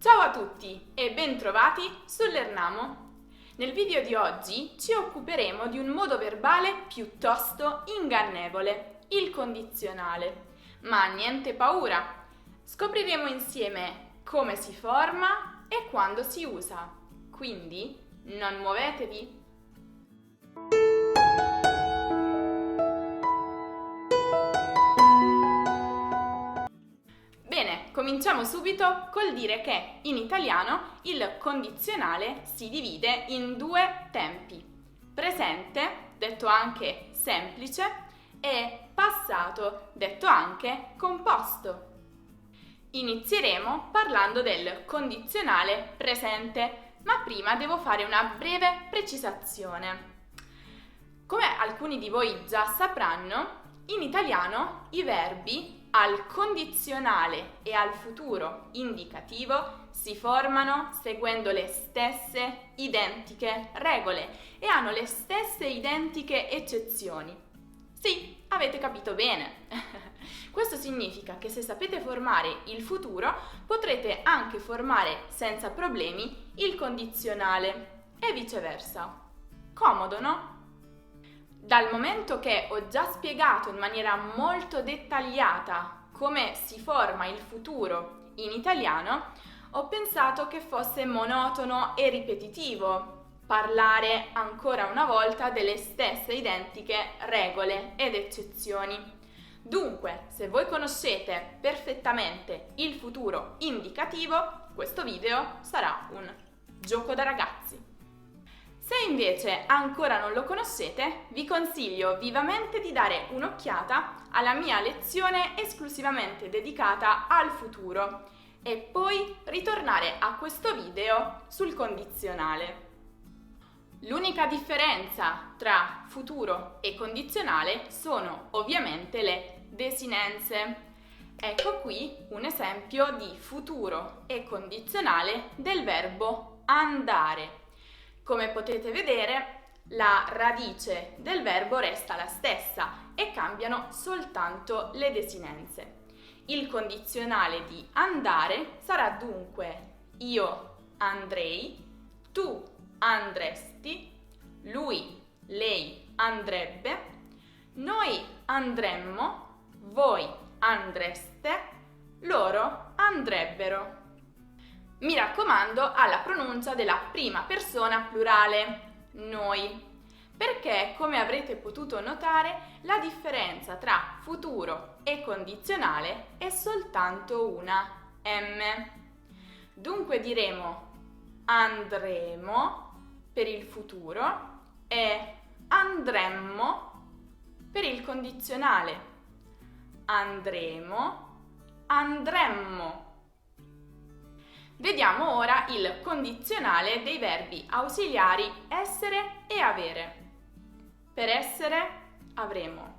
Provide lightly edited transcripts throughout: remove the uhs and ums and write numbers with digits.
Ciao a tutti e bentrovati su Lernamo. Nel video di oggi ci occuperemo di un modo verbale piuttosto ingannevole, il condizionale. Ma niente paura, scopriremo insieme come si forma e quando si usa. Quindi non muovetevi. Bene, cominciamo subito col dire che in italiano il condizionale si divide in due tempi: presente, detto anche semplice, e passato, detto anche composto. Inizieremo parlando del condizionale presente, ma prima devo fare una breve precisazione. Come alcuni di voi già sapranno, in italiano i verbi al condizionale e al futuro indicativo si formano seguendo le stesse identiche regole e hanno le stesse identiche eccezioni. Sì, avete capito bene. Questo significa che se sapete formare il futuro, potrete anche formare senza problemi il condizionale e viceversa. Comodo, no? Dal momento che ho già spiegato in maniera molto dettagliata come si forma il futuro in italiano, ho pensato che fosse monotono e ripetitivo parlare ancora una volta delle stesse identiche regole ed eccezioni. Dunque, se voi conoscete perfettamente il futuro indicativo, questo video sarà un gioco da ragazzi. Se invece ancora non lo conoscete, vi consiglio vivamente di dare un'occhiata alla mia lezione esclusivamente dedicata al futuro e poi ritornare a questo video sul condizionale. L'unica differenza tra futuro e condizionale sono ovviamente le desinenze. Ecco qui un esempio di futuro e condizionale del verbo andare. Come potete vedere, la radice del verbo resta la stessa e cambiano soltanto le desinenze. Il condizionale di andare sarà dunque io andrei, tu andresti, lui, lei andrebbe, noi andremmo, voi andreste, loro andrebbero. Mi raccomando alla pronuncia della prima persona plurale, noi, perché come avrete potuto notare la differenza tra futuro e condizionale è soltanto una M. Dunque diremo andremo per il futuro e andremmo per il condizionale. Andremo, andremmo. Vediamo ora il condizionale dei verbi ausiliari essere e avere. Per essere avremo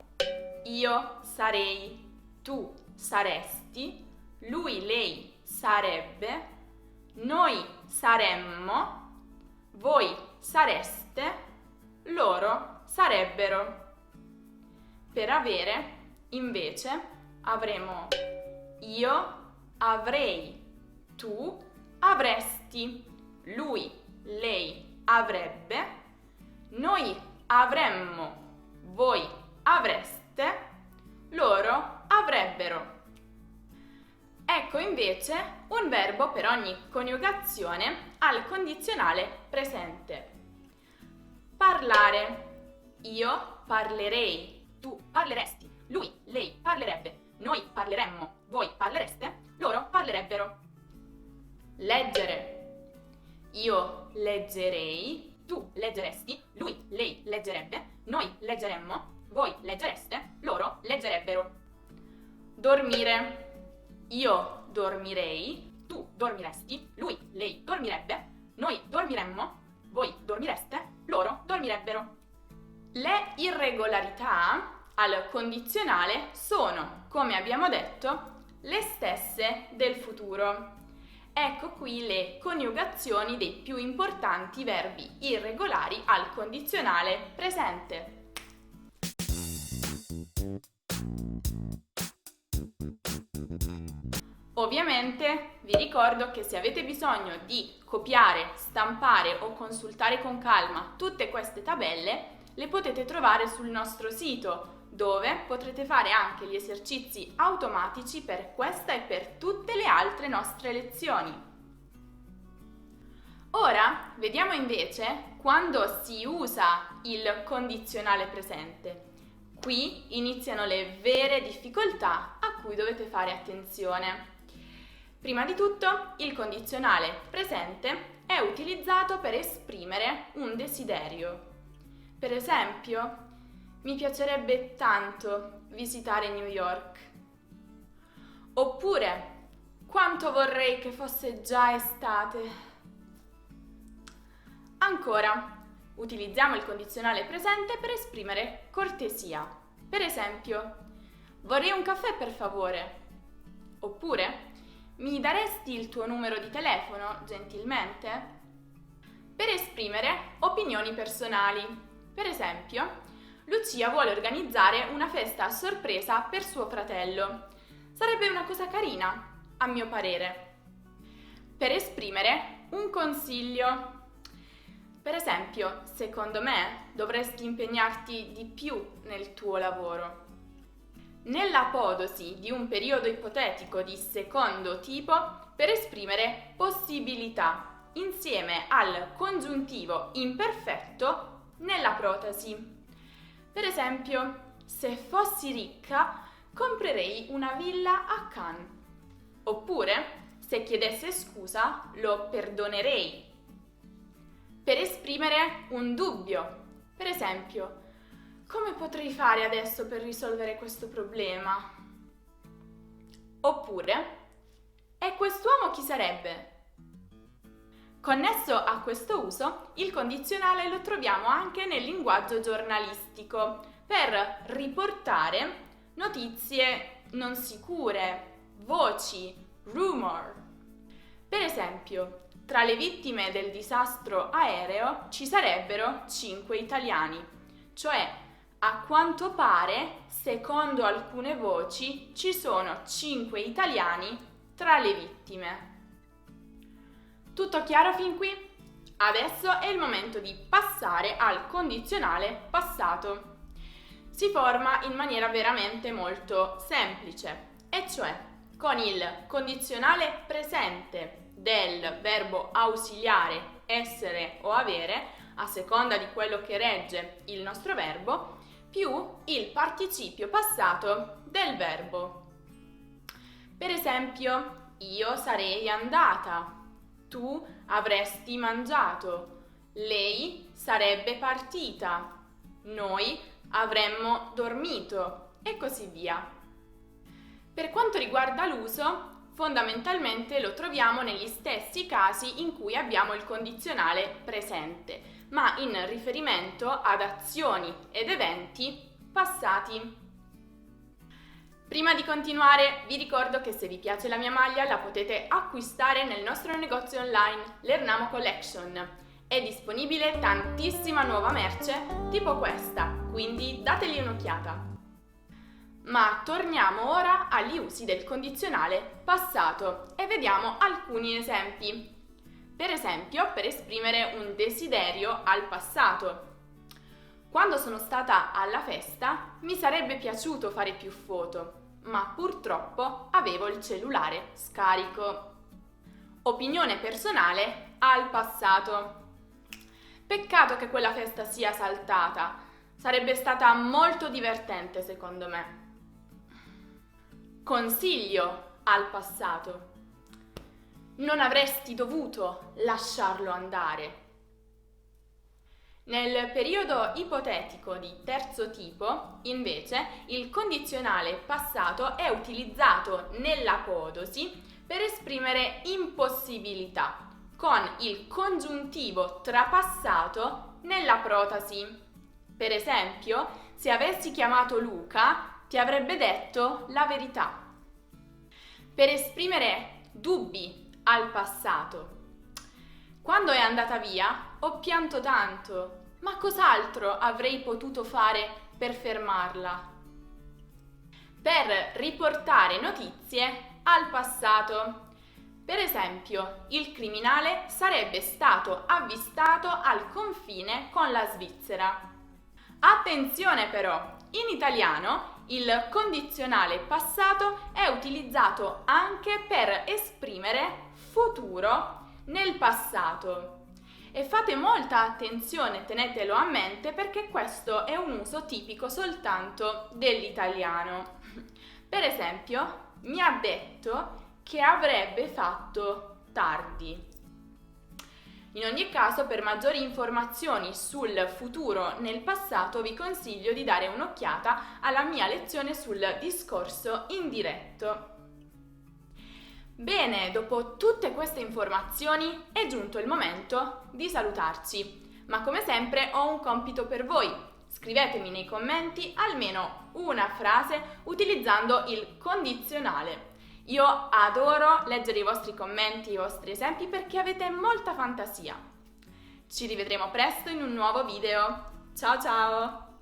io sarei, tu saresti, lui, lei sarebbe, noi saremmo, voi sareste, loro sarebbero. Per avere, invece, avremo io avrei, tu avresti, lui, lei avrebbe, noi avremmo, voi avreste, loro avrebbero. Ecco invece un verbo per ogni coniugazione al condizionale presente. Parlare. Io parlerei, tu parleresti, lui, lei parlerebbe, noi parleremmo, voi parlereste, loro parlerebbero. Leggere. Io leggerei, tu leggeresti, lui, lei leggerebbe, noi leggeremmo, voi leggereste, loro leggerebbero. Dormire. Io dormirei, tu dormiresti, lui, lei dormirebbe, noi dormiremmo, voi dormireste, loro dormirebbero. Le irregolarità al condizionale sono, come abbiamo detto, le stesse del futuro. Ecco qui le coniugazioni dei più importanti verbi irregolari al condizionale presente. Ovviamente vi ricordo che se avete bisogno di copiare, stampare o consultare con calma tutte queste tabelle, le potete trovare sul nostro sito, dove potrete fare anche gli esercizi automatici per questa e per tutte le altre nostre lezioni. Ora vediamo invece quando si usa il condizionale presente. Qui iniziano le vere difficoltà a cui dovete fare attenzione. Prima di tutto, il condizionale presente è utilizzato per esprimere un desiderio. Per esempio, mi piacerebbe tanto visitare New York. Oppure, quanto vorrei che fosse già estate. Ancora, utilizziamo il condizionale presente per esprimere cortesia. Per esempio, vorrei un caffè per favore. Oppure, mi daresti il tuo numero di telefono, gentilmente? Per esprimere opinioni personali. Per esempio, Lucia vuole organizzare una festa a sorpresa per suo fratello. Sarebbe una cosa carina, a mio parere. Per esprimere un consiglio. Per esempio, secondo me dovresti impegnarti di più nel tuo lavoro. Nell'apodosi di un periodo ipotetico di secondo tipo, per esprimere possibilità insieme al congiuntivo imperfetto nella protasi. Per esempio, se fossi ricca, comprerei una villa a Cannes. Oppure, se chiedesse scusa, lo perdonerei. Per esprimere un dubbio. Per esempio, come potrei fare adesso per risolvere questo problema? Oppure, e quest'uomo chi sarebbe? Connesso a questo uso, il condizionale lo troviamo anche nel linguaggio giornalistico per riportare notizie non sicure, voci, rumor. Per esempio, tra le vittime del disastro aereo ci sarebbero 5 italiani, cioè a quanto pare, secondo alcune voci, ci sono 5 italiani tra le vittime. Tutto chiaro fin qui? Adesso è il momento di passare al condizionale passato. Si forma in maniera veramente molto semplice, e cioè con il condizionale presente del verbo ausiliare essere o avere, a seconda di quello che regge il nostro verbo, più il participio passato del verbo. Per esempio, io sarei andata, tu avresti mangiato, lei sarebbe partita, noi avremmo dormito e così via. Per quanto riguarda l'uso, fondamentalmente lo troviamo negli stessi casi in cui abbiamo il condizionale presente, ma in riferimento ad azioni ed eventi passati. Prima di continuare, vi ricordo che se vi piace la mia maglia la potete acquistare nel nostro negozio online, l'Ernamo Collection. È disponibile tantissima nuova merce tipo questa, quindi dategli un'occhiata. Ma torniamo ora agli usi del condizionale passato e vediamo alcuni esempi. Per esempio, per esprimere un desiderio al passato. Quando sono stata alla festa, mi sarebbe piaciuto fare più foto, ma purtroppo avevo il cellulare scarico. Opinione personale al passato. Peccato che quella festa sia saltata. Sarebbe stata molto divertente, secondo me. Consiglio al passato. Non avresti dovuto lasciarlo andare. Nel periodo ipotetico di terzo tipo, invece, il condizionale passato è utilizzato nell'apodosi per esprimere impossibilità, con il congiuntivo trapassato nella protasi. Per esempio, se avessi chiamato Luca, ti avrebbe detto la verità. Per esprimere dubbi al passato. Quando è andata via, ho pianto tanto, ma cos'altro avrei potuto fare per fermarla? Per riportare notizie al passato. Per esempio, il criminale sarebbe stato avvistato al confine con la Svizzera. Attenzione però, in italiano il condizionale passato è utilizzato anche per esprimere futuro nel passato. E fate molta attenzione, tenetelo a mente, perché questo è un uso tipico soltanto dell'italiano. Per esempio, mi ha detto che avrebbe fatto tardi. In ogni caso, per maggiori informazioni sul futuro nel passato vi consiglio di dare un'occhiata alla mia lezione sul discorso indiretto. Bene, dopo tutte queste informazioni è giunto il momento di salutarci, ma come sempre ho un compito per voi. Scrivetemi nei commenti almeno una frase utilizzando il condizionale. Io adoro leggere i vostri commenti, i vostri esempi perché avete molta fantasia. Ci rivedremo presto in un nuovo video. Ciao ciao!